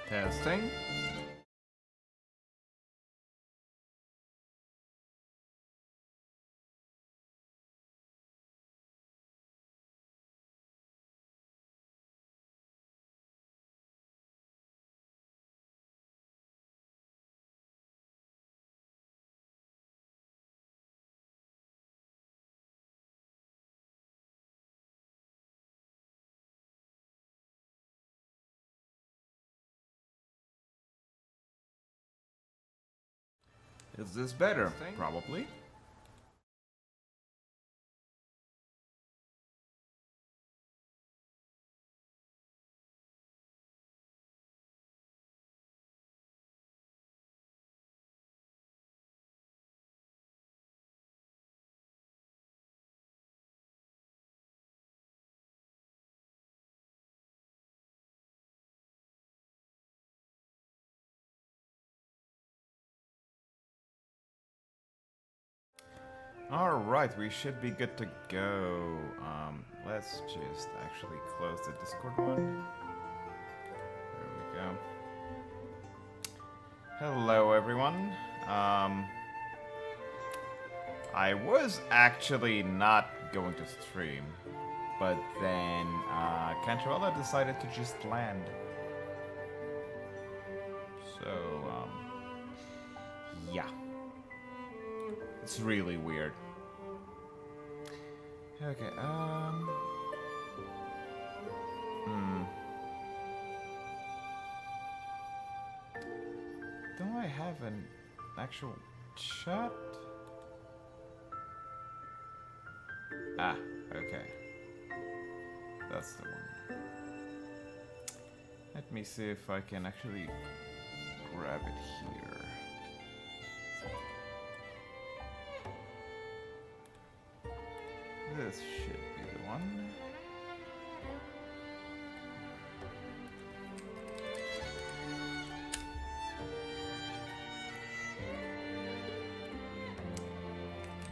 Testing. Is this better? Probably. Alright, we should be good to go. Let's just actually close the Discord one. There we go. Hello, everyone. I was actually not going to stream, but then Cantarella decided to just land. So, yeah. It's really weird. Okay, Don't I have an actual chat? Ah, okay. That's the one. Let me see if I can actually grab it here. This should be the one.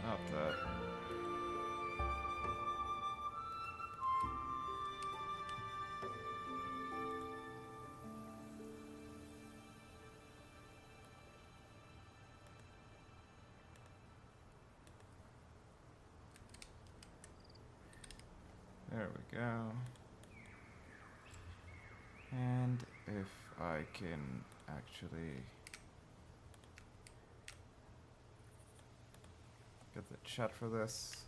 Not that. There we go. And if I can actually get the chat for this.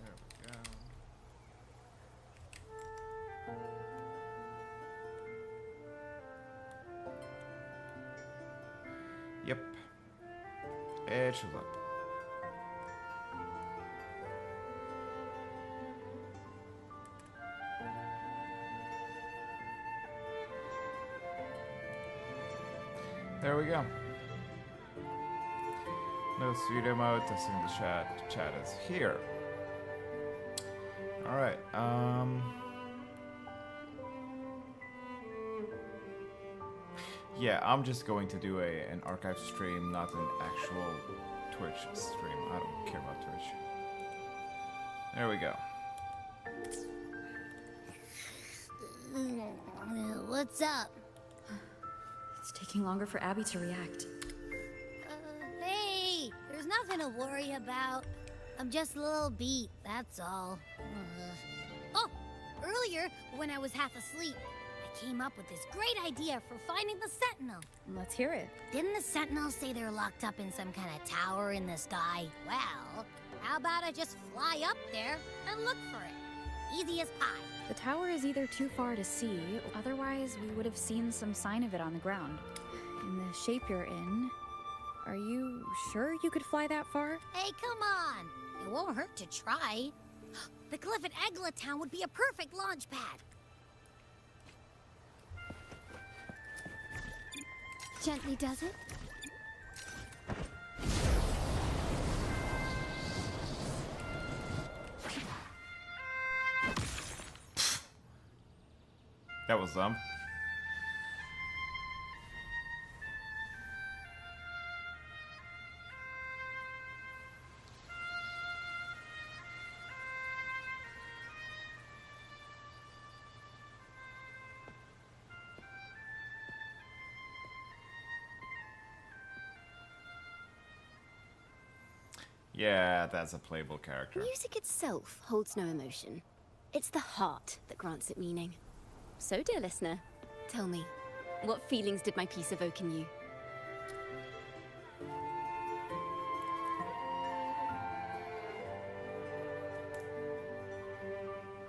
There we go. Yep. It shows up. There we go. No pseudo mode, testing the chat. Chat is here. Alright, yeah, I'm just going to do an archive stream, not an actual Twitch stream. I don't care about Twitch. There we go. What's up? It's taking longer for Abby to react. Hey, there's nothing to worry about. I'm just a little beat, that's all. Oh, earlier, when I was half asleep, I came up with this great idea for finding the Sentinel. Let's hear it. Didn't the Sentinel say they're locked up in some kind of tower in the sky? Well, how about I just fly up there and look for it? Easy as pie. The tower is either too far to see, otherwise we would have seen some sign of it on the ground. In the shape you're in, are you sure you could fly that far? Hey, come on. It won't hurt to try. The cliff at Egla Town would be a perfect launch pad. Gently does it? That was dumb. Yeah, that's a playable character. Music itself holds no emotion. It's the heart that grants it meaning. So, dear listener, tell me, what feelings did my piece evoke in you?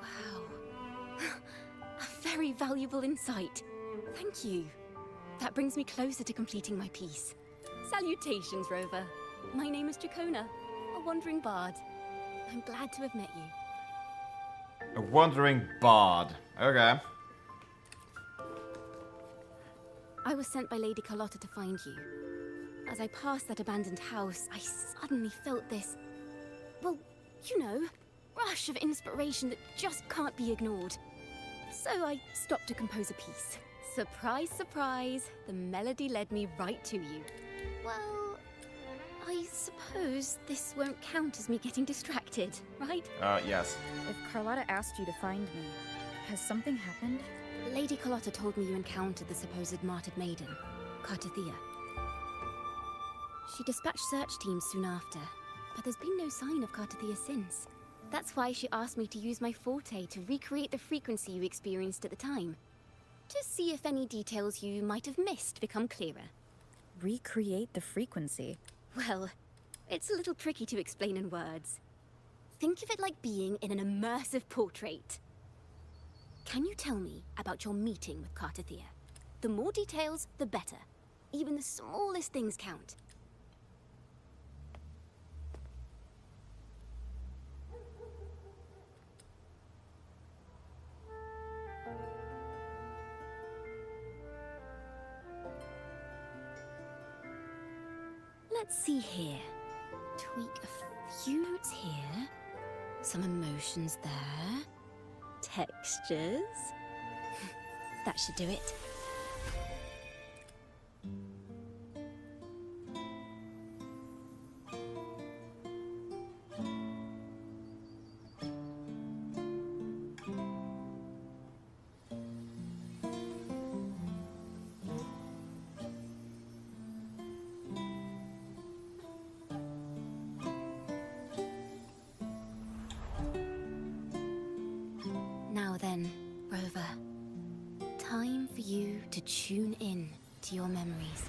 Wow. A very valuable insight. Thank you. That brings me closer to completing my piece. Salutations, Rover. My name is Dracona, a wandering bard. I'm glad to have met you. A wandering bard. Okay. I was sent by Lady Carlotta to find you. As I passed that abandoned house, I suddenly felt this, well, you know, rush of inspiration that just can't be ignored. So I stopped to compose a piece. Surprise, surprise, the melody led me right to you. Well, I suppose this won't count as me getting distracted, right? Yes. If Carlotta asked you to find me, has something happened? Lady Carlotta told me you encountered the supposed martyred maiden, Cartathea. She dispatched search teams soon after, but there's been no sign of Cartathea since. That's why she asked me to use my forte to recreate the frequency you experienced at the time, to see if any details you might have missed become clearer. Recreate the frequency? Well, it's a little tricky to explain in words. Think of it like being in an immersive portrait. Can you tell me about your meeting with Cartathea? The more details, the better. Even the smallest things count. Let's see here. Tweak a few notes here. Some emotions there. Textures. That should do it. Now then, Rover. Time for you to tune in to your memories.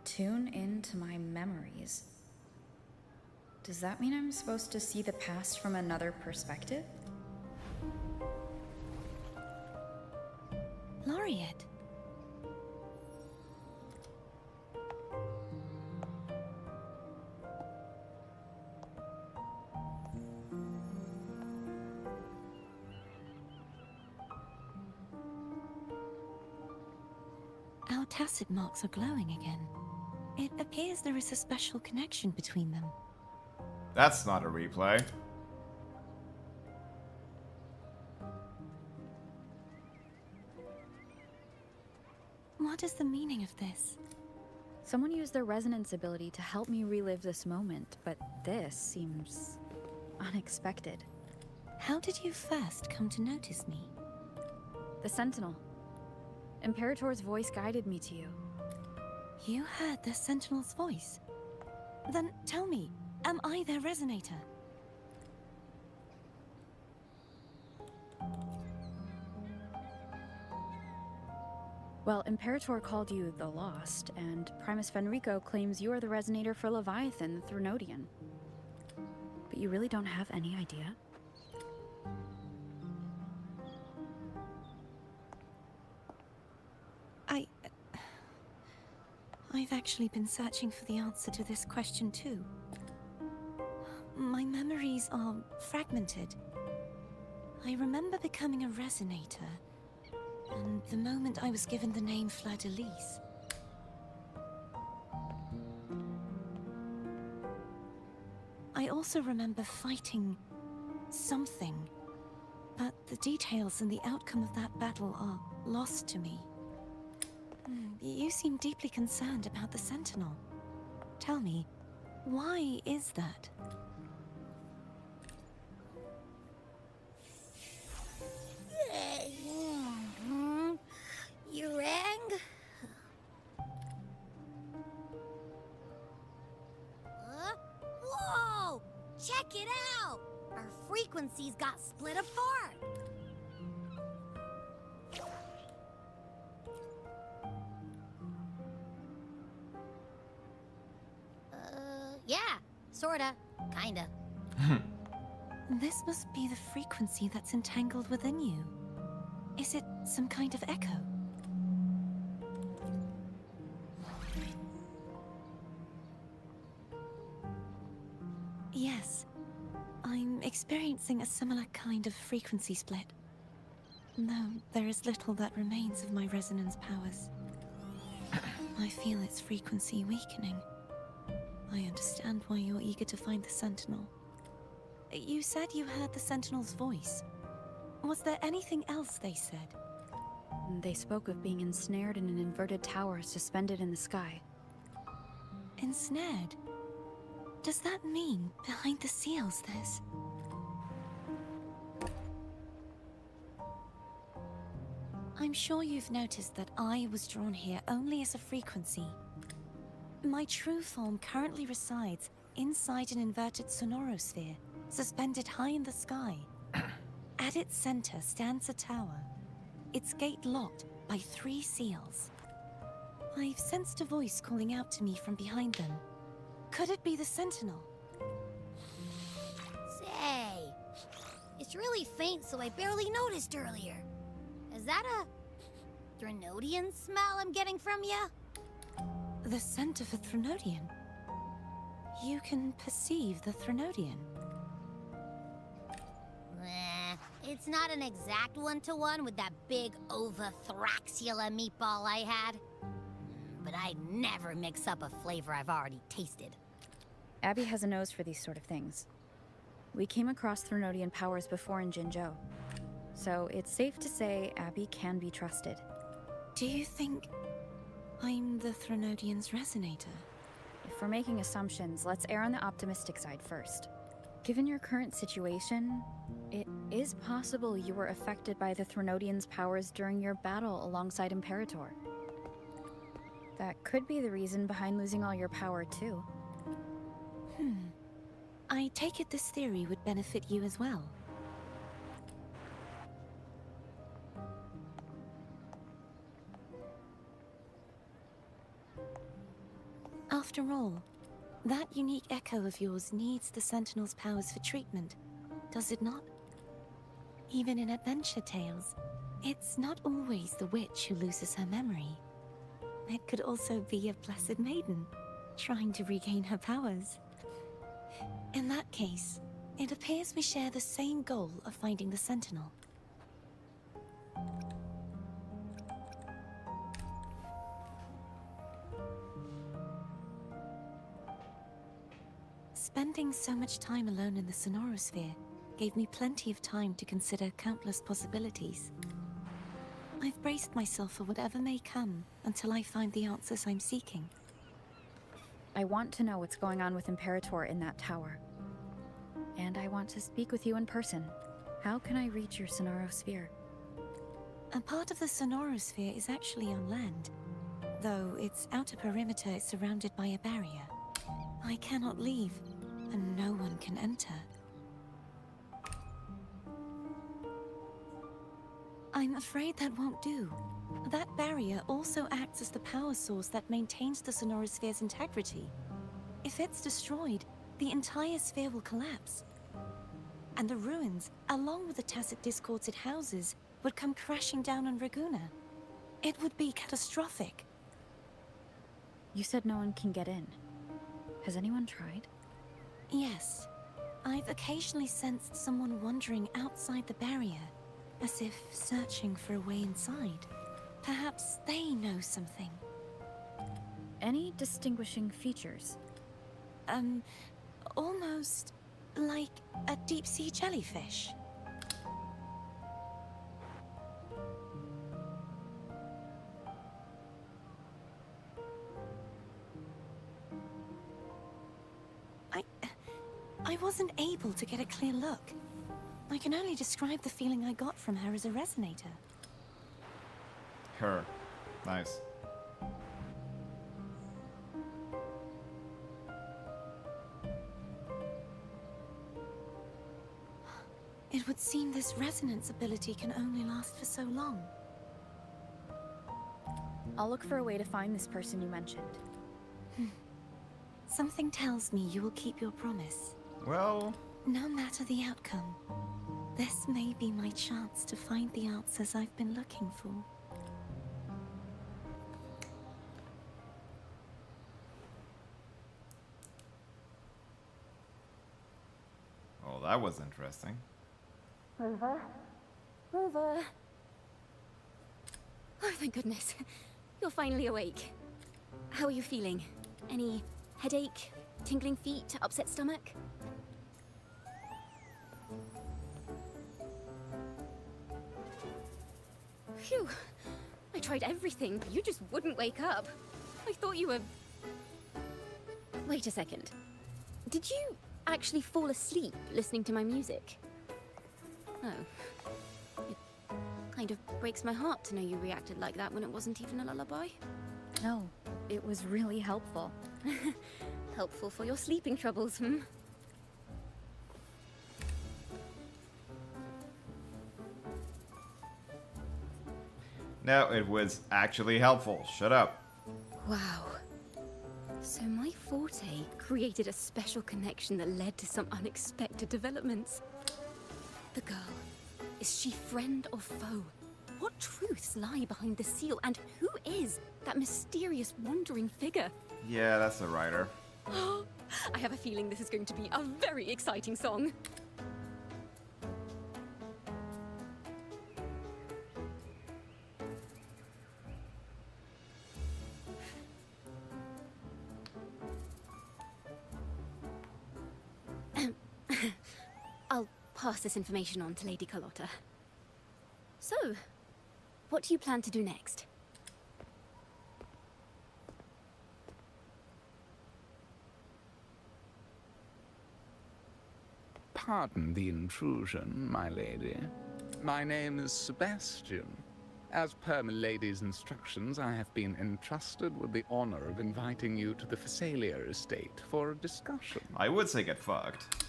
Tune into my memories. Does that mean I'm supposed to see the past from another perspective? Laureate. Our tacit marks are glowing again. It appears there is a special connection between them. That's not a replay. What is the meaning of this? Someone used their resonance ability to help me relive this moment, but this seems unexpected. How did you first come to notice me? The Sentinel. Imperator's voice guided me to you. You heard the Sentinel's voice? Then tell me, am I their resonator? Well, Imperator called you the Lost, and Primus Fenrico claims you are the resonator for Leviathan, the Thrunodian. But you really don't have any idea? I've actually been searching for the answer to this question too. My memories are fragmented. I remember becoming a resonator, and the moment I was given the name Fleur-de-Lis. I also remember fighting something, but the details and the outcome of that battle are lost to me. You seem deeply concerned about the Sentinel. Tell me, why is that? You rang? Whoa! Check it out! Our frequencies got split apart. Yeah, sorta, kinda. This must be the frequency that's entangled within you. Is it some kind of echo? Yes, I'm experiencing a similar kind of frequency split. Though there is little that remains of my resonance powers. I feel its frequency weakening. I understand why you're eager to find the Sentinel. You said you heard the Sentinel's voice. Was there anything else they said? They spoke of being ensnared in an inverted tower suspended in the sky. Ensnared? Does that mean behind the seals there's... I'm sure you've noticed that I was drawn here only as a frequency. My true form currently resides inside an inverted sonorosphere, suspended high in the sky. At its center stands a tower, its gate locked by 3 seals. I've sensed a voice calling out to me from behind them. Could it be the Sentinel? Say, it's really faint, so I barely noticed earlier. Is that a Threnodian smell I'm getting from you? The scent of a Threnodian? You can perceive the Threnodian? It's not an exact one-to-one with that big Ovathraxula meatball I had. But I'd never mix up a flavor I've already tasted. Abby has a nose for these sort of things. We came across Threnodian powers before in Jinzhou, so it's safe to say Abby can be trusted. Do you think I'm the Threnodian's resonator? If we're making assumptions, let's err on the optimistic side first. Given your current situation, it is possible you were affected by the Threnodian's powers during your battle alongside Imperator. That could be the reason behind losing all your power, too. I take it this theory would benefit you as well. After all, that unique echo of yours needs the Sentinel's powers for treatment, does it not? Even in adventure tales, it's not always the witch who loses her memory. It could also be a blessed maiden, trying to regain her powers. In that case, it appears we share the same goal of finding the Sentinel. Spending so much time alone in the sonorosphere gave me plenty of time to consider countless possibilities. I've braced myself for whatever may come until I find the answers I'm seeking. I want to know what's going on with Imperator in that tower. And I want to speak with you in person. How can I reach your sonorosphere? A part of the sonorosphere is actually on land, though its outer perimeter is surrounded by a barrier. I cannot leave, and no one can enter. I'm afraid that won't do. That barrier also acts as the power source that maintains the sonorosphere's integrity. If it's destroyed, the entire sphere will collapse. And the ruins, along with the tacit discords it houses, would come crashing down on Raguna. It would be catastrophic. You said no one can get in. Has anyone tried? Yes. I've occasionally sensed someone wandering outside the barrier, as if searching for a way inside. Perhaps they know something. Any distinguishing features? Almost like a deep-sea jellyfish. I wasn't able to get a clear look. I can only describe the feeling I got from her as a resonator. Her. Nice. It would seem this resonance ability can only last for so long. I'll look for a way to find this person you mentioned. Something tells me you will keep your promise. Well, No matter the outcome, this may be my chance to find the answers I've been looking for. oh, that was interesting. Rover? Rover? Oh, thank goodness. You're finally awake. How are you feeling? Any headache, tingling feet, upset stomach? Phew. I tried everything, but you just wouldn't wake up. I thought you were... Wait a second. Did you actually fall asleep listening to my music? Oh. It kind of breaks my heart to know you reacted like that when it wasn't even a lullaby. No, it was really helpful. Helpful for your sleeping troubles, hmm? No, it was actually helpful. Shut up. Wow. So my forte created a special connection that led to some unexpected developments. The girl, is she friend or foe? What truths lie behind the seal, and who is that mysterious wandering figure? Yeah, that's the writer. I have a feeling this is going to be a very exciting song. I'll pass this information on to Lady Carlotta. So, what do you plan to do next? Pardon the intrusion, my lady. My name is Sebastian. As per milady's instructions, I have been entrusted with the honor of inviting you to the Phasalia estate for a discussion. I would say get fucked.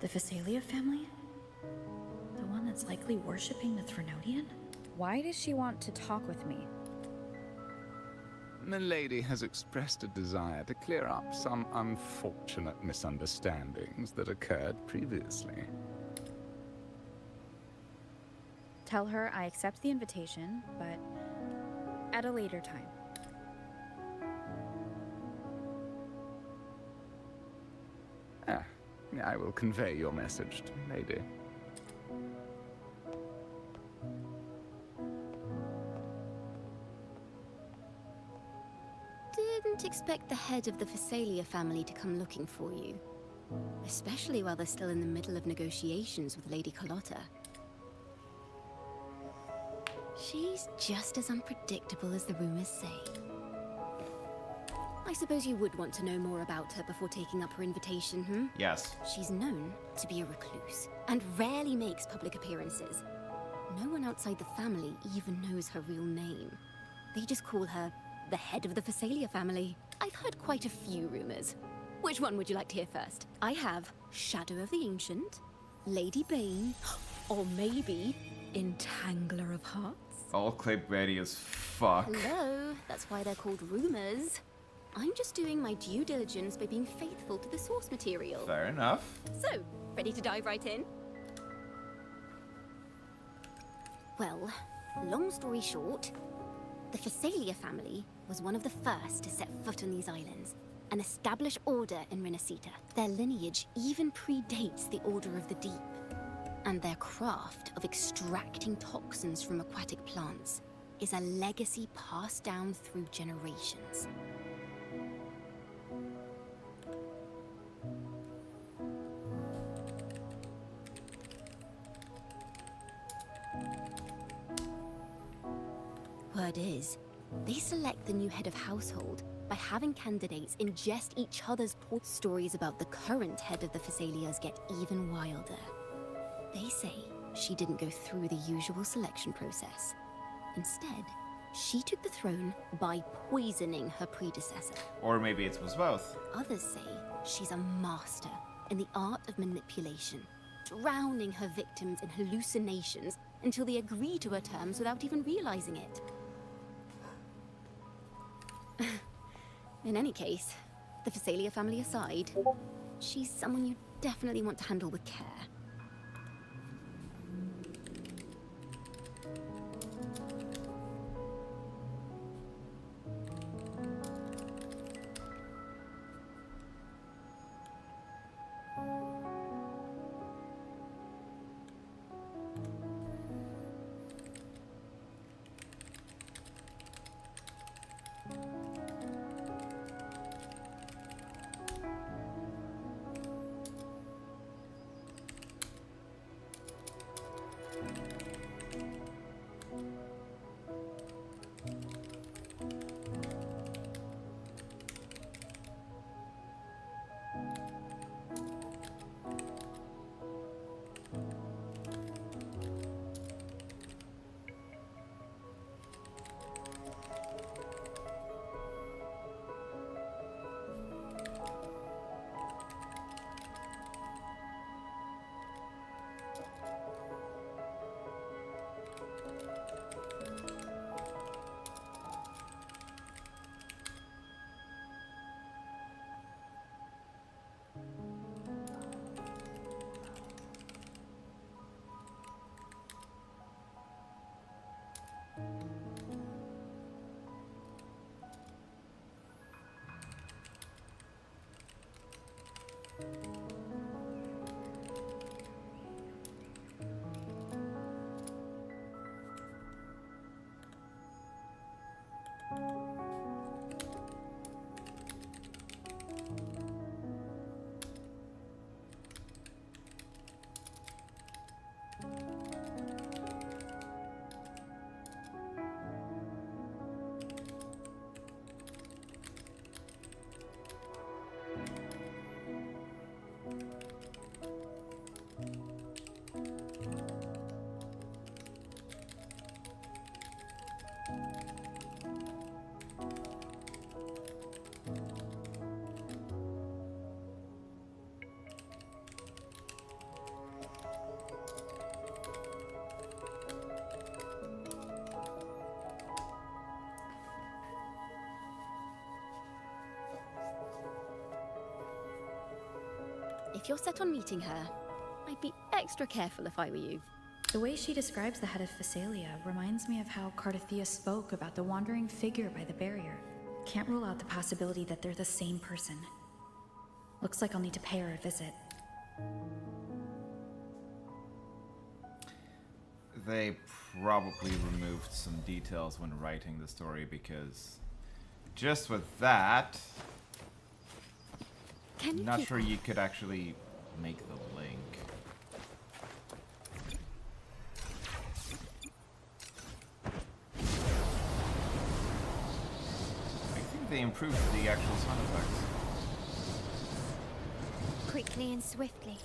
The Phasalia family? The one that's likely worshipping the Threnodian? Why does she want to talk with me? Milady has expressed a desire to clear up some unfortunate misunderstandings that occurred previously. Tell her I accept the invitation, but at a later time. I will convey your message to Milady. Didn't expect the head of the Phasalia family to come looking for you. Especially while they're still in the middle of negotiations with Lady Carlotta. She's just as unpredictable as the rumors say. I suppose you would want to know more about her before taking up her invitation, hmm? Yes. She's known to be a recluse, and rarely makes public appearances. No one outside the family even knows her real name. They just call her the head of the Phasalia family. I've heard quite a few rumors. Which one would you like to hear first? I have Shadow of the Ancient, Lady Bane, or maybe Entangler of Hearts. All clickbaity as fuck. Hello, that's why they're called rumors. I'm just doing my due diligence by being faithful to the source material. Fair enough. So, ready to dive right in? Well, long story short, the Phasalia family was one of the first to set foot on these islands, an established order in Renacita. Their lineage even predates the Order of the Deep. And their craft of extracting toxins from aquatic plants is a legacy passed down through generations. Word is, they select the new head of household by having candidates ingest each other's port. Stories about the current head of the Phassalias get even wilder. They say she didn't go through the usual selection process. Instead, she took the throne by poisoning her predecessor. Or maybe it was both. Others say she's a master in the art of manipulation, drowning her victims in hallucinations until they agree to her terms without even realizing it. In any case, the Phasalia family aside, she's someone you definitely want to handle with care. If you're set on meeting her, I'd be extra careful if I were you. The way she describes the head of Phasalia reminds me of how Cardathia spoke about the wandering figure by the barrier. Can't rule out the possibility that they're the same person. Looks like I'll need to pay her a visit. They probably removed some details when writing the story because just with that, I'm not sure you could actually make the link. I think they improved the actual sound effects. Quickly and swiftly.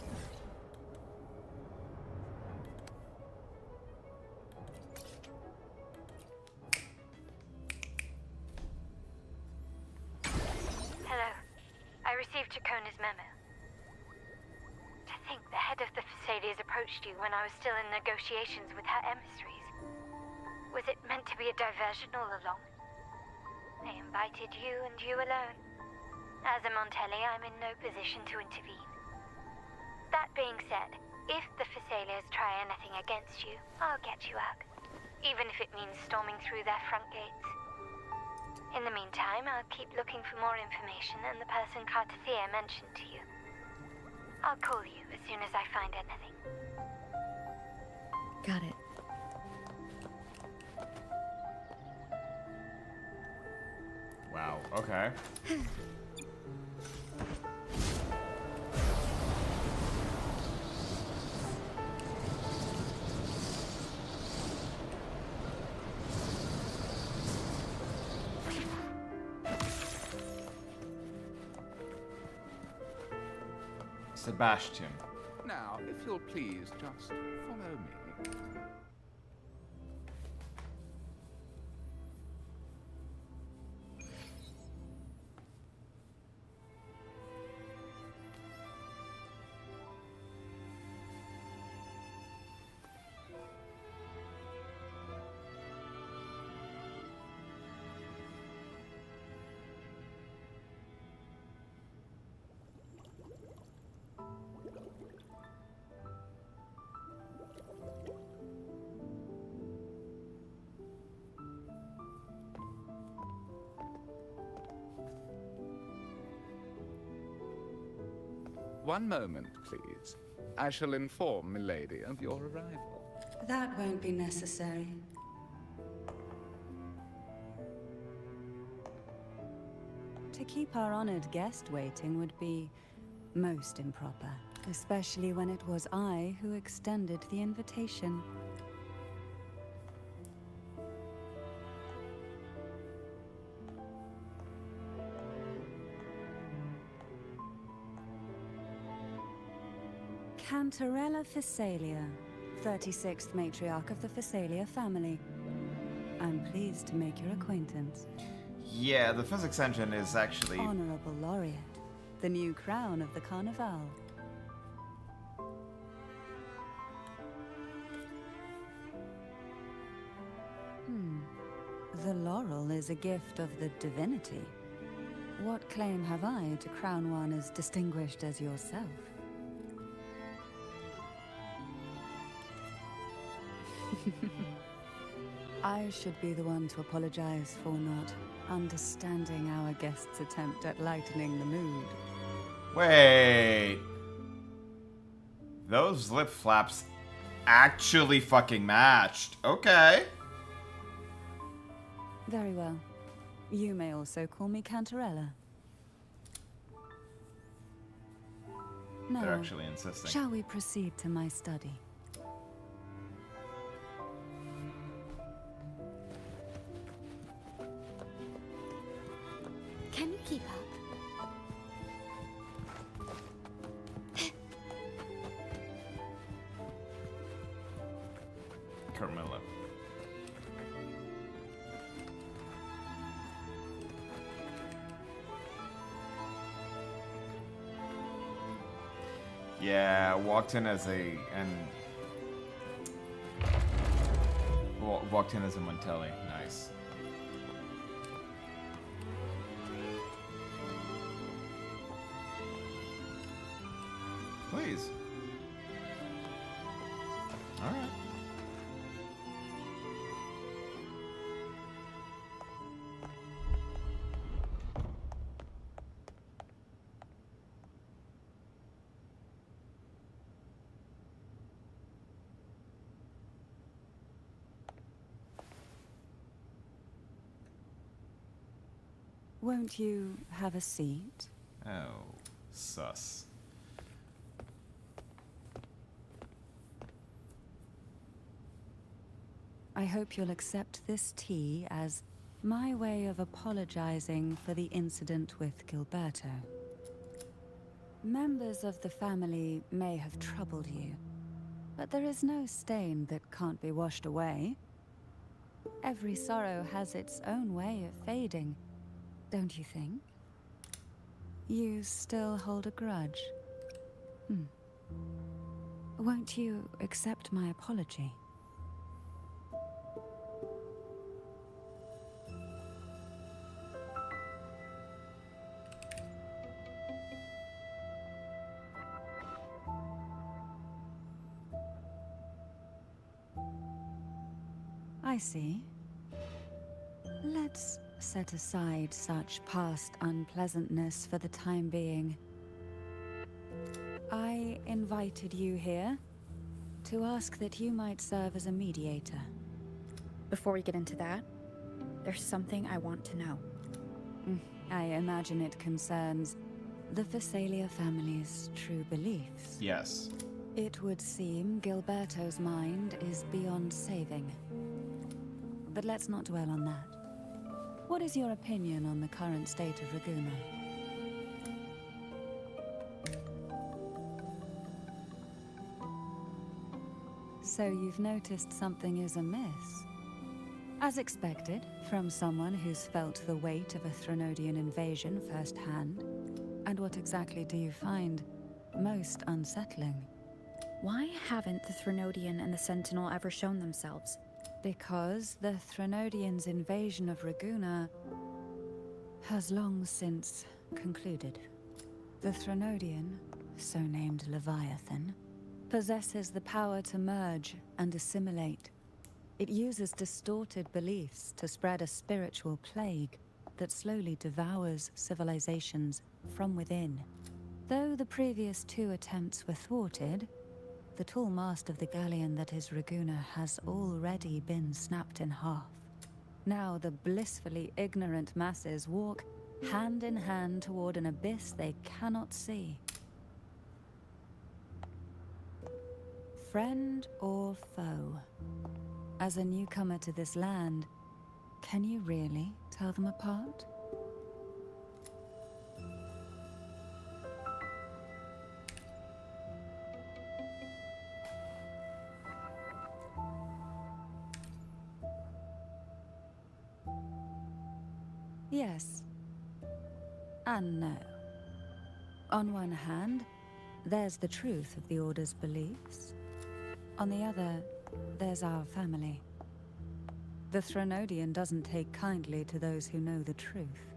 Hello. I received Chacona's memo. To think the head of the Phassalias approached you when I was still in negotiations with her emissaries. Was it meant to be a diversion all along? They invited you and you alone. As a Montelli, I'm in no position to intervene. That being said, if the Phassalias try anything against you, I'll get you out. Even if it means storming through their front gates. In the meantime, I'll keep looking for more information and the person Cantarella mentioned to you. I'll call you as soon as I find anything. Got it. Wow, okay. Sebastian. Now, if you'll please just follow me. One moment, please. I shall inform Milady of your arrival. That won't be necessary. To keep our honored guest waiting would be most improper, especially when it was I who extended the invitation. Cantarella Physalia, 36th matriarch of the Physalia family. I'm pleased to make your acquaintance. Yeah, the physics engine is actually... Honorable Laureate, the new crown of the Carnival. The laurel is a gift of the divinity. What claim have I to crown one as distinguished as yourself? I should be the one to apologize for not understanding our guest's attempt at lightening the mood. Wait. Those lip flaps actually fucking matched. Okay. Very well. You may also call me Cantarella. They're Now, actually insisting. shall we proceed to my study? Can you keep up? Carmilla. Yeah, walked in as a walked in as a Montelli. Nice. Please. All right. Won't you have a seat? Oh, sus. I hope you'll accept this tea as my way of apologizing for the incident with Gilberto. Members of the family may have troubled you, but there is no stain that can't be washed away. Every sorrow has its own way of fading, don't you think? You still hold a grudge? Won't you accept my apology? I see. Let's set aside such past unpleasantness for the time being. I invited you here to ask that you might serve as a mediator. Before we get into that, there's something I want to know. I imagine it concerns the Phasalia family's true beliefs. Yes. It would seem Gilberto's mind is beyond saving. But let's not dwell on that. What is your opinion on the current state of Ragusa? So you've noticed something is amiss? As expected, from someone who's felt the weight of a Threnodian invasion firsthand. And what exactly do you find most unsettling? Why haven't the Threnodian and the Sentinel ever shown themselves? Because the Threnodians' invasion of Ragusa has long since concluded. The Threnodian, so named Leviathan, possesses the power to merge and assimilate. It uses distorted beliefs to spread a spiritual plague that slowly devours civilizations from within. Though the previous 2 attempts were thwarted, the tall mast of the galleon that is Ragusa has already been snapped in half. Now the blissfully ignorant masses walk hand in hand toward an abyss they cannot see. Friend or foe? As a newcomer to this land, can you really tell them apart? Yes. And no. On one hand, there's the truth of the Order's beliefs. On the other, there's our family. The Threnodian doesn't take kindly to those who know the truth.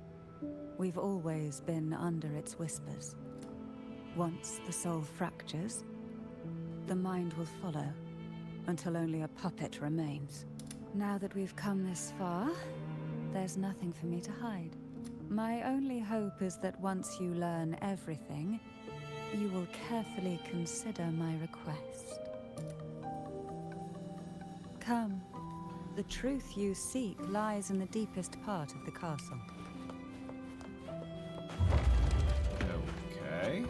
We've always been under its whispers. Once the soul fractures, the mind will follow, until only a puppet remains. Now that we've come this far, there's nothing for me to hide. My only hope is that once you learn everything, you will carefully consider my request. Come. The truth you seek lies in the deepest part of the castle. Okay.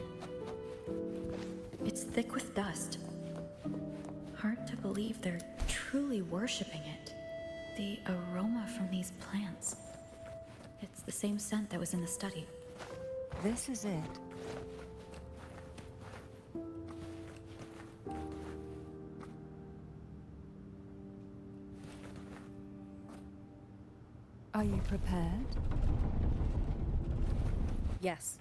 It's thick with dust. Hard to believe they're truly worshipping it. The aroma from these plants. It's the same scent that was in the study. This is it. Are you prepared? Yes.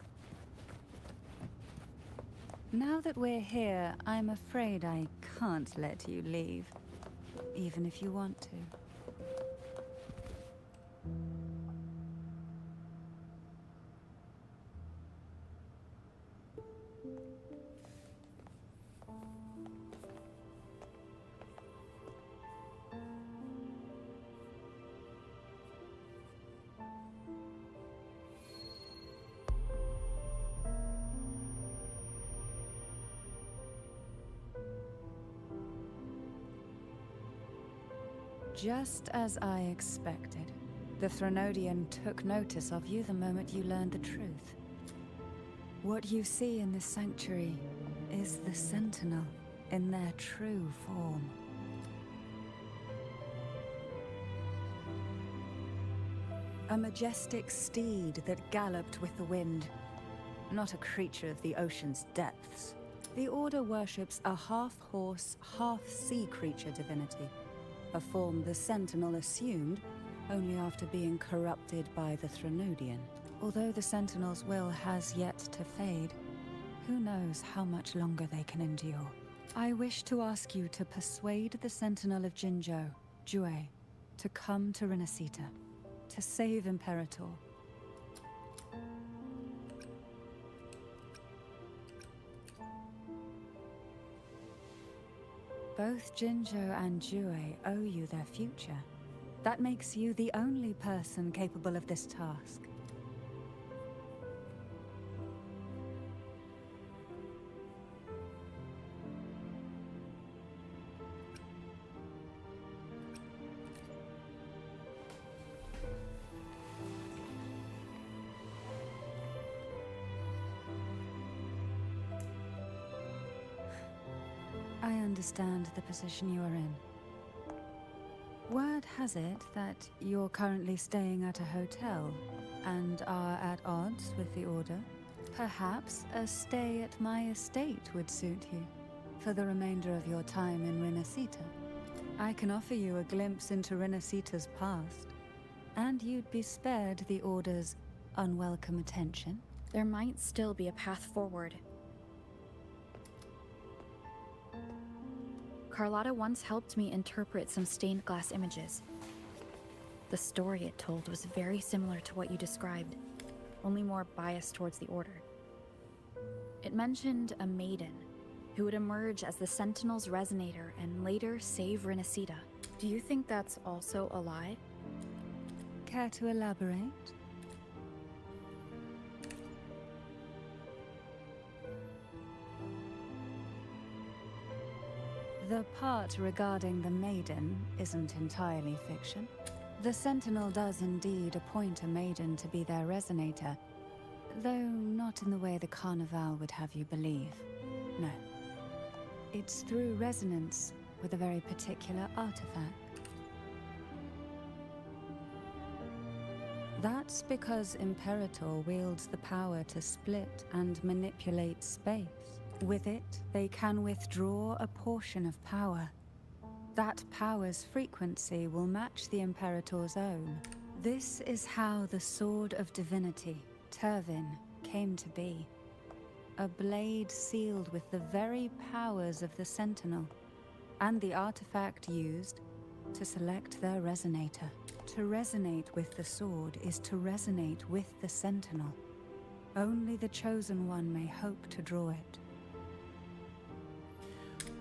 Now that we're here, I'm afraid I can't let you leave, even if you want to. Just as I expected. The Threnodian took notice of you the moment you learned the truth. What you see in this sanctuary is the Sentinel in their true form. A majestic steed that galloped with the wind, not a creature of the ocean's depths. The Order worships a half-horse, half-sea creature divinity. A form the Sentinel assumed only after being corrupted by the Threnodian. Although the Sentinel's will has yet to fade, who knows how much longer they can endure. I wish to ask you to persuade the Sentinel of Jinzhou, Jue, to come to Renacita, to save Imperator. Both Jinzhou and Jue owe you their future. That makes you the only person capable of this task. I understand the position you are in. Word has it that you're currently staying at a hotel and are at odds with the Order. Perhaps a stay at my estate would suit you for the remainder of your time in Renacita. I can offer you a glimpse into Renacita's past, and you'd be spared the Order's unwelcome attention. There might still be a path forward. Carlotta once helped me interpret some stained glass images. The story it told was very similar to what you described, only more biased towards the Order. It mentioned a maiden who would emerge as the Sentinel's resonator and later save Renacita. Do you think that's also a lie? Care to elaborate? The part regarding the maiden isn't entirely fiction. The Sentinel does indeed appoint a maiden to be their resonator, though not in the way the Carnival would have you believe. No. It's through resonance with a very particular artifact. That's because Imperator wields the power to split and manipulate space. With it, they can withdraw a portion of power. That power's frequency will match the Imperator's own. This is how the Sword of Divinity, Turvin, came to be. A blade sealed with the very powers of the Sentinel, and the artifact used to select their resonator. To resonate with the sword is to resonate with the Sentinel. Only the Chosen One may hope to draw it.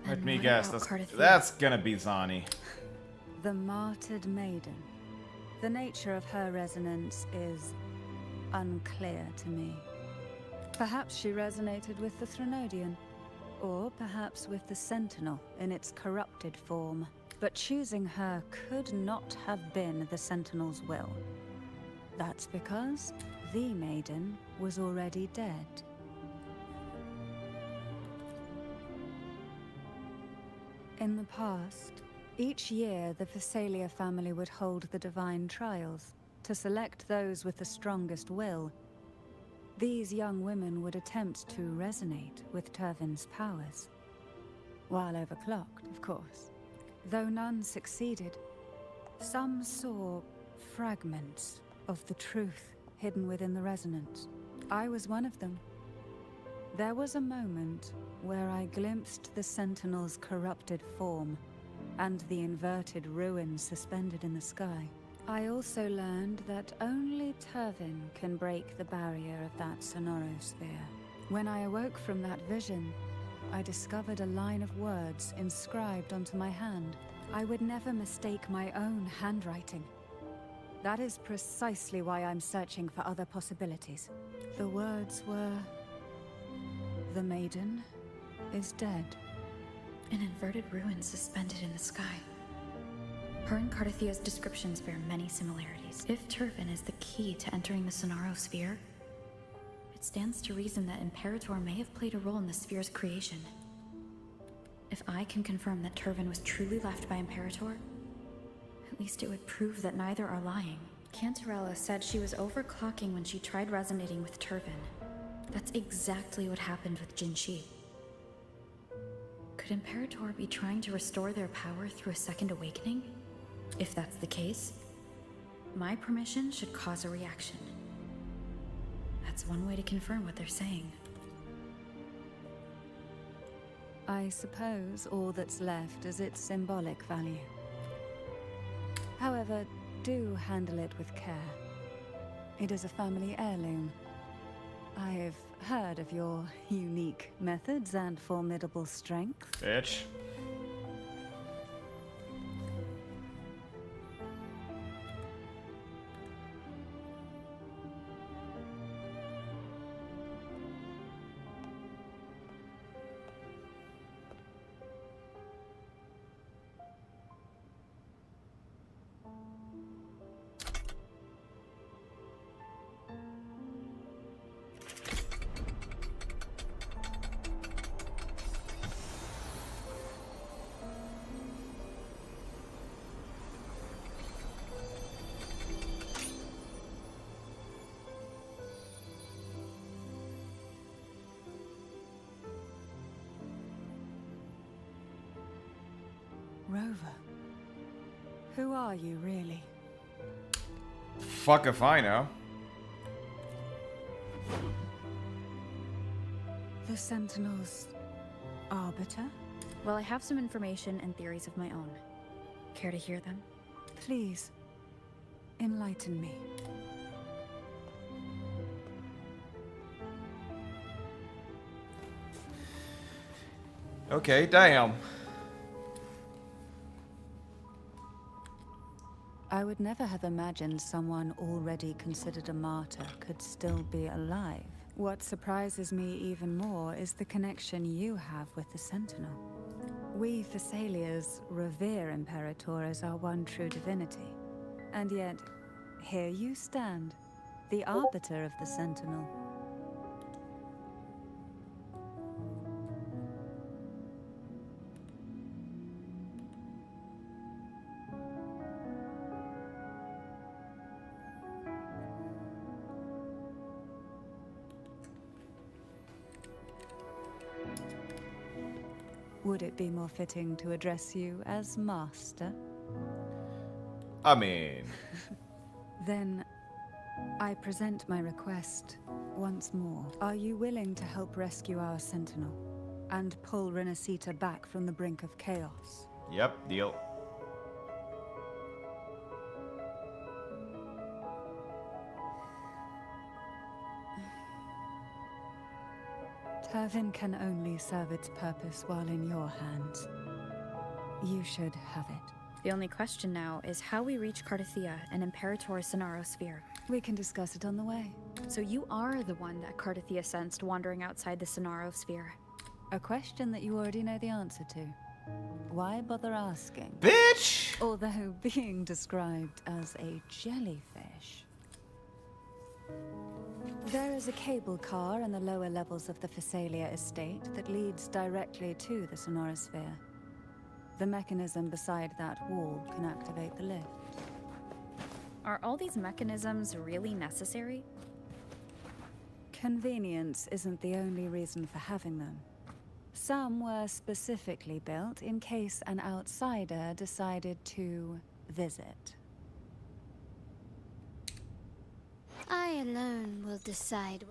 Let me guess, that's gonna be Zani. The Martyred Maiden. The nature of her resonance is unclear to me. Perhaps she resonated with the Threnodian, or perhaps with the Sentinel in its corrupted form. But choosing her could not have been the Sentinel's will. That's because the Maiden was already dead. In the past, each year the Phasalia family would hold the Divine Trials to select those with the strongest will. These young women would attempt to resonate with Turvin's powers. While overclocked, of course. Though none succeeded, some saw fragments of the truth hidden within the resonance. I was one of them. There was a moment where I glimpsed the Sentinel's corrupted form and the inverted ruins suspended in the sky. I also learned that only Turvin can break the barrier of that sonorosphere. When I awoke from that vision, I discovered a line of words inscribed onto my hand. I would never mistake my own handwriting. That is precisely why I'm searching for other possibilities. The words were... The Maiden is dead. An inverted ruin suspended in the sky. Her and Cardathia's descriptions bear many similarities. If Turvin is the key to entering the Sonaro sphere, it stands to reason that Imperator may have played a role in the sphere's creation. If I can confirm that Turvin was truly left by Imperator, at least it would prove that neither are lying. Cantarella said she was overclocking when she tried resonating with Turvin. That's exactly what happened with Jinshi. Could Imperator be trying to restore their power through a second awakening? If that's the case, my permission should cause a reaction. That's one way to confirm what they're saying. I suppose all that's left is its symbolic value. However, do handle it with care. It is a family heirloom. I've heard of your unique methods and formidable strength. Bitch. Rover, who are you really? Fuck if I know. The Sentinel's arbiter? Well, I have some information and theories of my own. Care to hear them? Please, enlighten me. Okay, damn. I would never have imagined someone already considered a martyr could still be alive. What surprises me even more is the connection you have with the Sentinel. We Thessalians revere Imperator as our one true divinity. And yet, here you stand, the arbiter of the Sentinel. Would it be more fitting to address you as Master? I mean... Then, I present my request once more. Are you willing to help rescue our Sentinel and pull Renacita back from the brink of chaos? Yep, deal. Turvin can only serve its purpose while in your hands. You should have it. The only question now is how we reach Cardathia and Imperator's Sonaro Sphere. We can discuss it on the way. So you are the one that Cardathia sensed wandering outside the Sonaro Sphere. A question that you already know the answer to. Why bother asking? Bitch! Although being described as a jellyfish. There is a cable car in the lower levels of the Thessalia estate that leads directly to the Sonorosphere. The mechanism beside that wall can activate the lift. Are all these mechanisms really necessary? Convenience isn't the only reason for having them. Some were specifically built in case an outsider decided to visit. I alone will decide.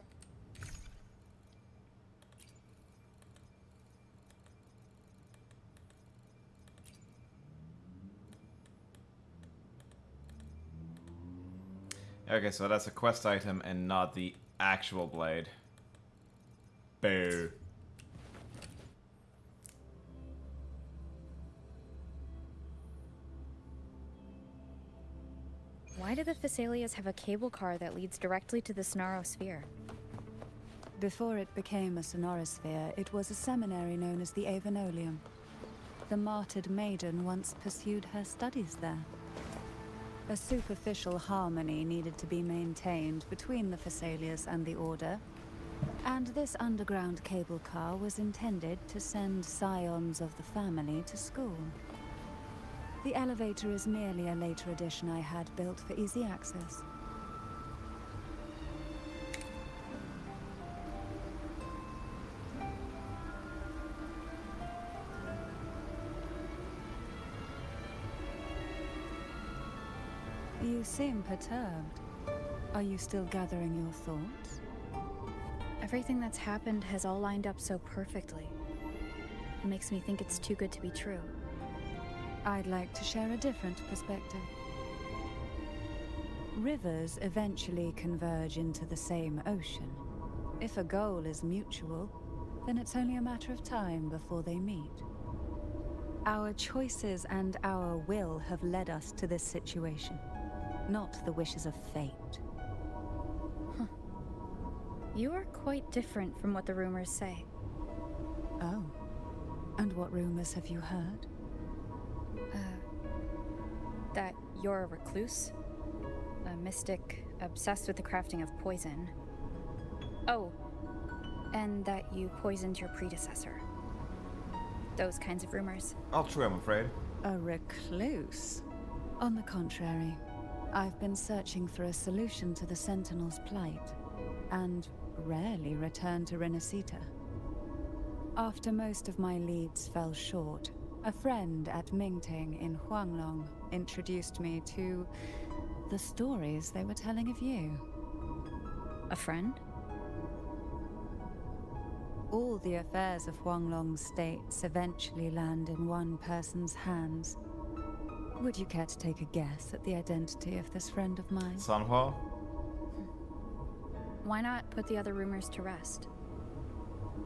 Okay, so that's a quest item and not the actual blade. Boo. Why do the Thessalias have a cable car that leads directly to the Sonaro Sphere? Before it became a Sonorosphere, it was a seminary known as the Avenolium. The martyred maiden once pursued her studies there. A superficial harmony needed to be maintained between the Thessalias and the Order, and this underground cable car was intended to send scions of the family to school. The elevator is merely a later addition I had built for easy access. You seem perturbed. Are you still gathering your thoughts? Everything that's happened has all lined up so perfectly. It makes me think it's too good to be true. I'd like to share a different perspective. Rivers eventually converge into the same ocean. If a goal is mutual, then it's only a matter of time before they meet. Our choices and our will have led us to this situation, not the wishes of fate. Huh. You are quite different from what the rumors say. Oh. And what rumors have you heard? That you're a recluse, a mystic obsessed with the crafting of poison. Oh, and that you poisoned your predecessor. Those kinds of rumors. All true, I'm afraid. A recluse? On the contrary, I've been searching for a solution to the Sentinel's plight, and rarely return to Renacita. After most of my leads fell short, A friend at Mingting in Huanglong introduced me to the stories they were telling of you. A friend? All the affairs of Huanglong states eventually land in one person's hands. Would you care to take a guess at the identity of this friend of mine? Sanhua? Why not put the other rumors to rest?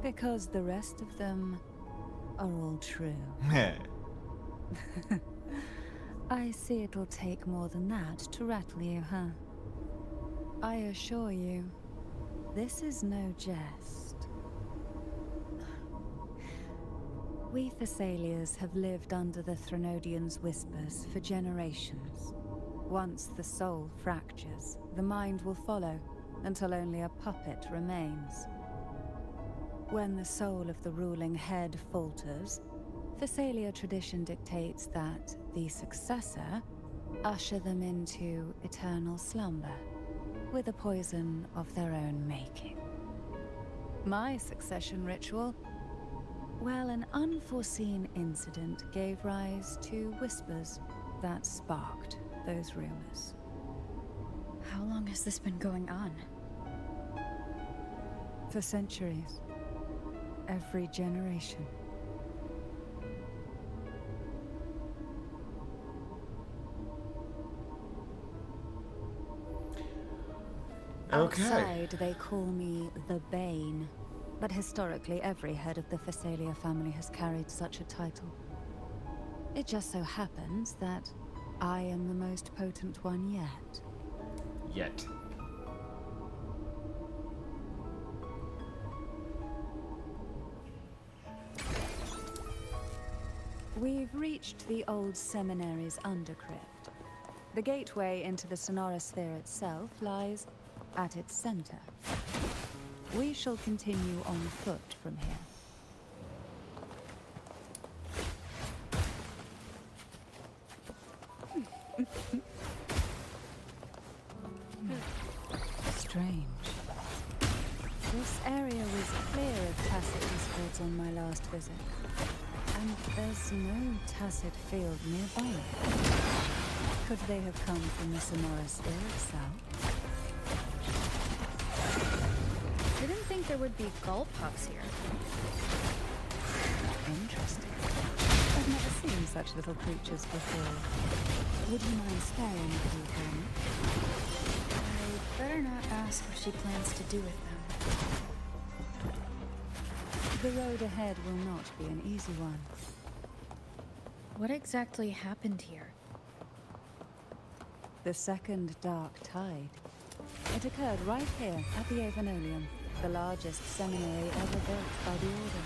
Because the rest of them are all true. I see it'll take more than that to rattle you, huh? I assure you, this is no jest. We Thessalians have lived under the Threnodians' whispers for generations. Once the soul fractures, the mind will follow, until only a puppet remains. When the soul of the ruling head falters, Thessalia tradition dictates that the successor usher them into eternal slumber, with a poison of their own making. My succession ritual? Well, an unforeseen incident gave rise to whispers that sparked those rumors. How long has this been going on? For centuries. Every generation. Okay. Outside, they call me the Bane. But historically, every head of the Thessalia family has carried such a title. It just so happens that I am the most potent one yet. Yet. We've reached the old seminary's undercrypt. The gateway into the sonorosphere itself lies at its center. We shall continue on foot from here. Strange. This area was clear of tacit discords on my last visit. And there's no tacit field nearby. Could they have come from the sonorosphere itself? Didn't think there would be gull pups here. Interesting. I've never seen such little creatures before. Would you mind sparing a few for me? I better not ask what she plans to do with them. The road ahead will not be an easy one. What exactly happened here? The second dark tide. It occurred right here at the Avenolium, the largest seminary ever built by the Order.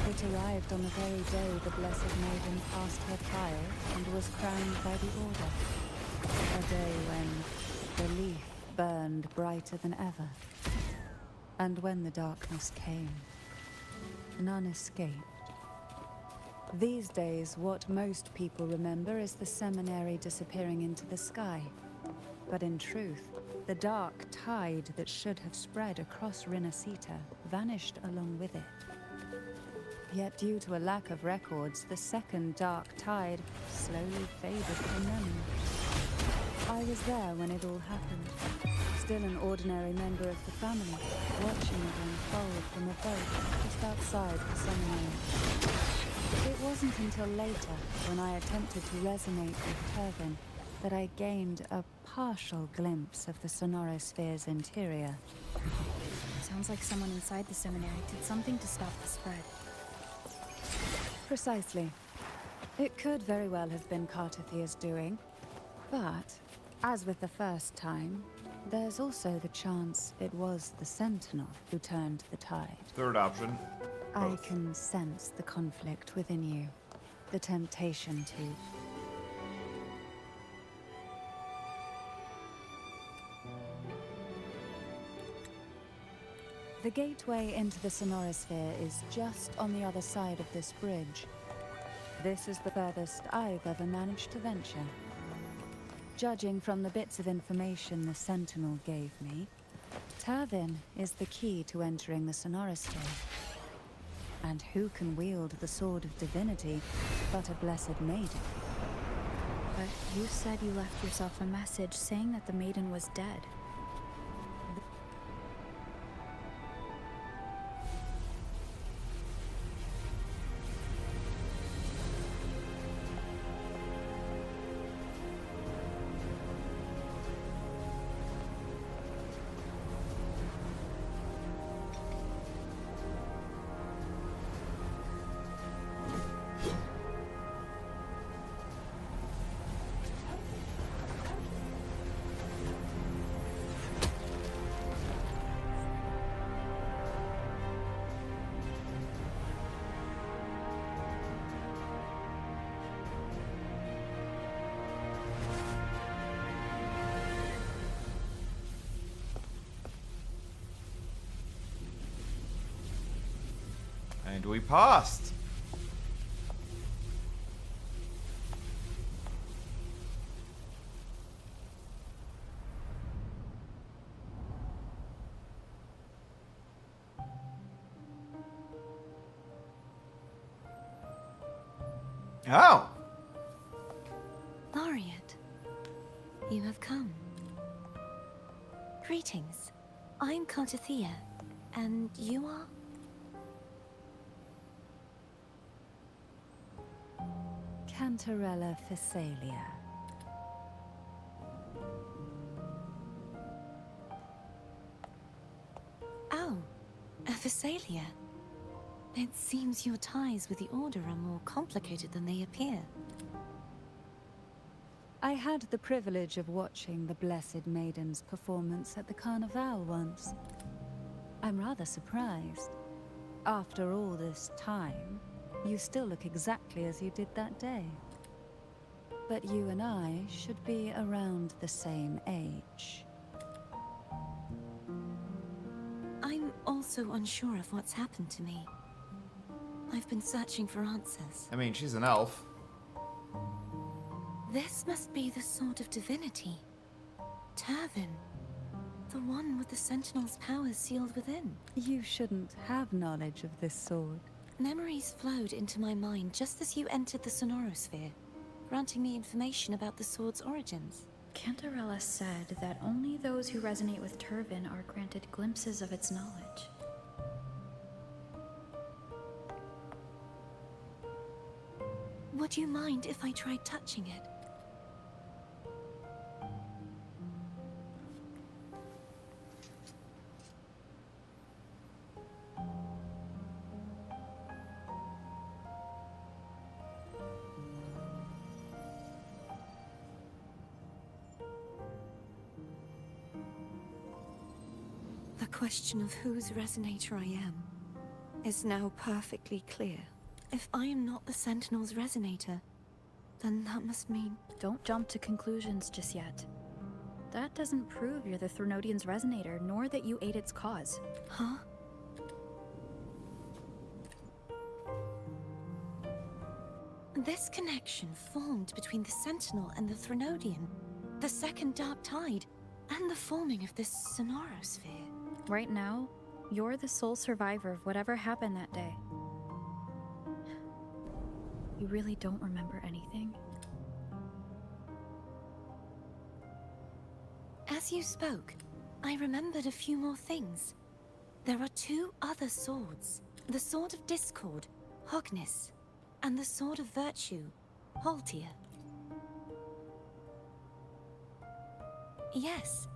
It arrived on the very day the Blessed Maiden passed her trial and was crowned by the Order. A day when the leaf burned brighter than ever. And when the darkness came, none escaped. These days, what most people remember is the seminary disappearing into the sky. But in truth, the dark tide that should have spread across Rinascita vanished along with it. Yet due to a lack of records, the second dark tide slowly faded from memory. I was there when it all happened, still an ordinary member of the family, watching it unfold from a boat just outside the seminary. It wasn't until later, when I attempted to resonate with Turvin, that I gained a partial glimpse of the sonorosphere's interior. Sounds like someone inside the seminary did something to stop the spread. Precisely. It could very well have been Cartathia's doing, but, as with the first time, there's also the chance it was the Sentinel who turned the tide. Third option. I can sense the conflict within you, the temptation to. The gateway into the sonorosphere is just on the other side of this bridge. This is the furthest I've ever managed to venture. Judging from the bits of information the Sentinel gave me, Turvin is the key to entering the sonorosphere. And who can wield the sword of divinity but a blessed maiden? But you said you left yourself a message saying that the maiden was dead. And we passed. Oh. Laureate, you have come. Greetings. I'm Cantarella, and you are? Cantarella Phasalia. Oh, a Phasalia. It seems your ties with the Order are more complicated than they appear. I had the privilege of watching the Blessed Maiden's performance at the Carnival once. I'm rather surprised. After all this time, you still look exactly as you did that day. But you and I should be around the same age. I'm also unsure of what's happened to me. I've been searching for answers. I mean, she's an elf. This must be the Sword of Divinity. Turvin. The one with the Sentinel's powers sealed within. You shouldn't have knowledge of this sword. Memories flowed into my mind just as you entered the Sonorosphere, granting me information about the sword's origins. Cantarella said that only those who resonate with Turvin are granted glimpses of its knowledge. Would you mind if I tried touching it? The question of whose resonator I am is now perfectly clear. If I am not the Sentinel's resonator, then that must mean... Don't jump to conclusions just yet. That doesn't prove you're the Threnodian's resonator, nor that you ate its cause. Huh? This connection formed between the Sentinel and the Threnodian, the second Dark Tide, and the forming of this Sonorosphere. Right now, you're the sole survivor of whatever happened that day. You really don't remember anything? As you spoke, I remembered a few more things. There are two other swords. The Sword of Discord, Hognis, and the Sword of Virtue, Haltia. Yes.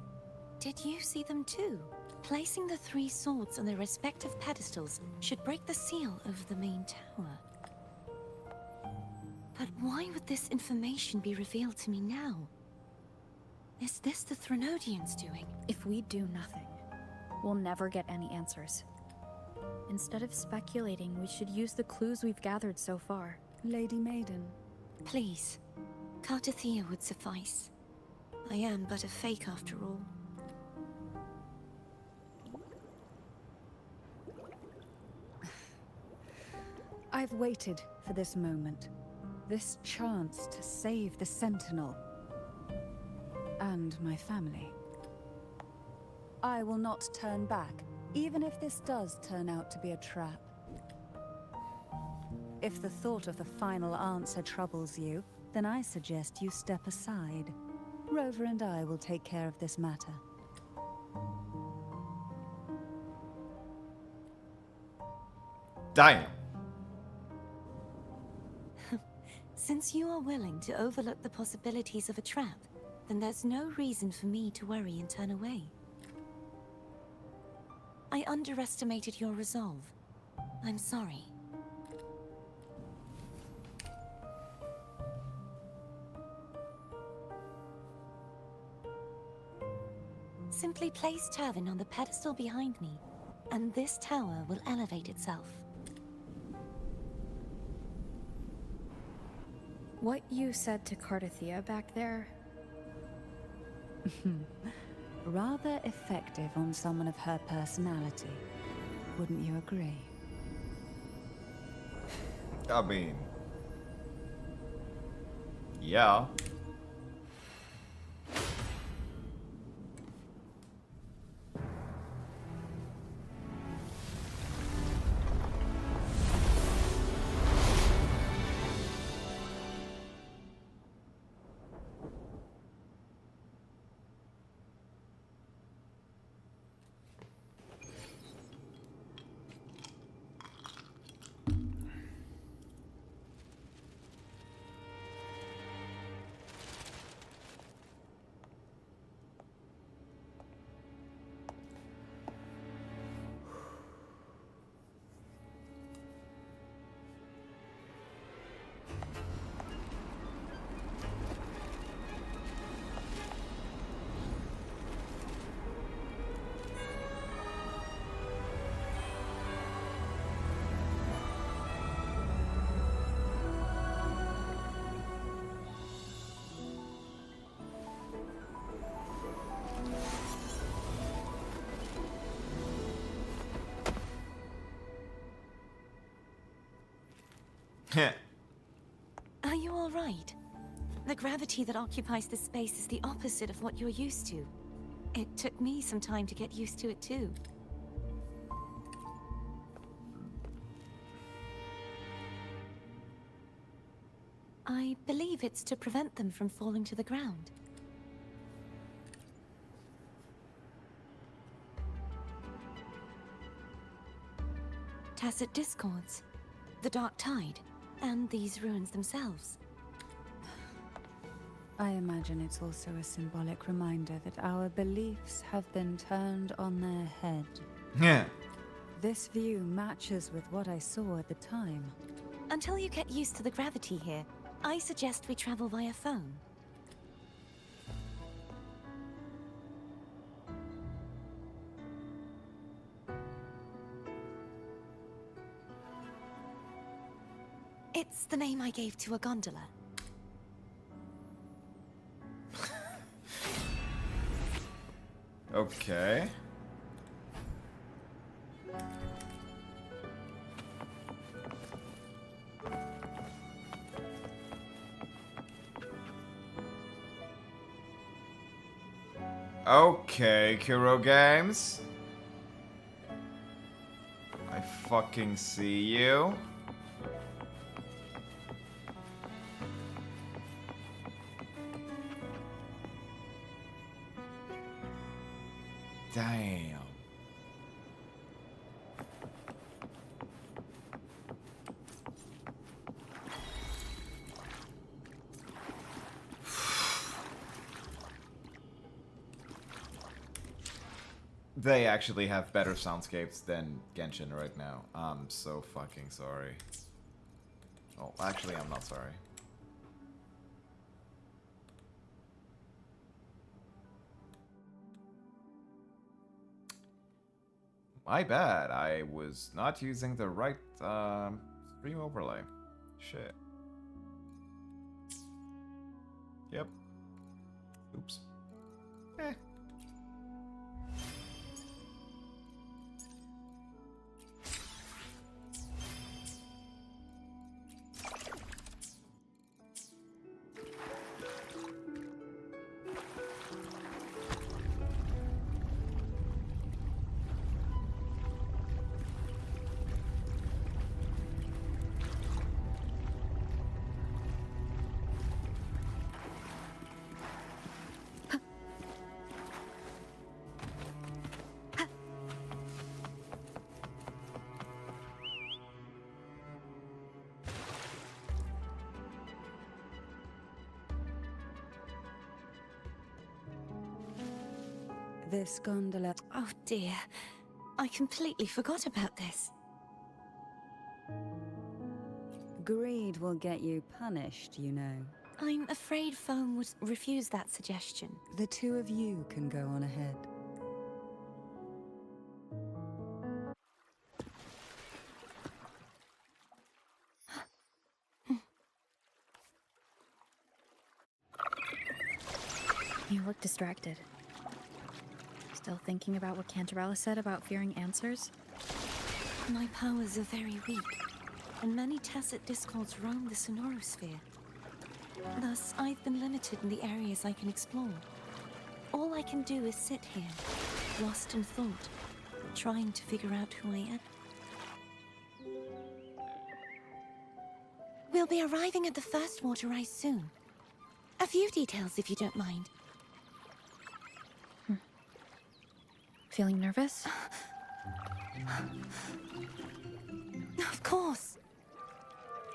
Did you see them too? Placing the three swords on their respective pedestals should break the seal over the main tower. But why would this information be revealed to me now? Is this the Threnodians doing? If we do nothing, we'll never get any answers. Instead of speculating, we should use the clues we've gathered so far. Lady Maiden. Please. Cartathea would suffice. I am but a fake after all. I've waited for this moment. This chance to save the Sentinel. And my family. I will not turn back, even if this does turn out to be a trap. If the thought of the final answer troubles you, then I suggest you step aside. Rover and I will take care of this matter. Damn. Since you are willing to overlook the possibilities of a trap, then there's no reason for me to worry and turn away. I underestimated your resolve. I'm sorry. Simply place Turvin on the pedestal behind me, and this tower will elevate itself. What you said to Cardathea back there? Rather effective on someone of her personality. Wouldn't you agree? I mean... yeah. Are you all right? The gravity that occupies this space is the opposite of what you're used to. It took me some time to get used to it too. I believe it's to prevent them from falling to the ground. Tacit discords, the dark tide, and these ruins themselves. I imagine it's also a symbolic reminder that our beliefs have been turned on their head. Yeah. This view matches with what I saw at the time. Until you get used to the gravity here, I suggest we travel via phone. It's the name I gave to a gondola. Okay. Okay, Kuro Games. I fucking see you. Damn. They actually have better soundscapes than Genshin right now. I'm so fucking sorry. Oh, actually, I'm not sorry. My bad. I was not using the right stream overlay. Shit. Yep. Oops. Eh. This gondola. Oh dear. I completely forgot about this. Greed will get you punished, you know. I'm afraid Foam would refuse that suggestion. The two of you can go on ahead. You look distracted. Still thinking about what Cantarella said about fearing answers? My powers are very weak, and many tacit discords roam the sonorosphere. Thus, I've been limited in the areas I can explore. All I can do is sit here, lost in thought, trying to figure out who I am. We'll be arriving at the first water rise soon. A few details, if you don't mind. Feeling nervous? Of course.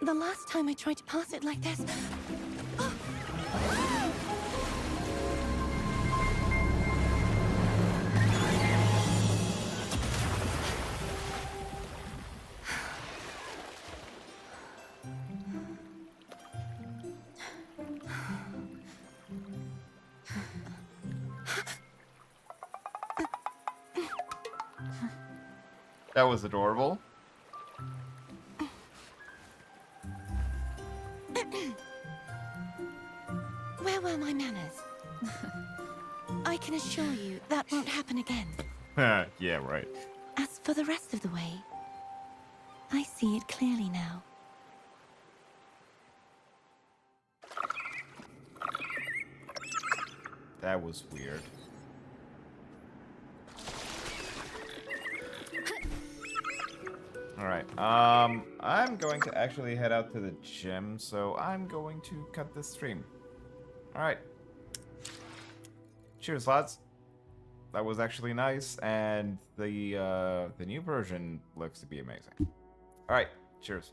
The last time I tried to pass it like this... That was adorable. Where were my manners? I can assure you that won't happen again. Yeah, right. As for the rest of the way, I see it clearly now. That was weird. Alright, I'm going to actually head out to the gym, so I'm going to cut this stream. Alright. Cheers, lads. That was actually nice, and the new version looks to be amazing. Alright, cheers.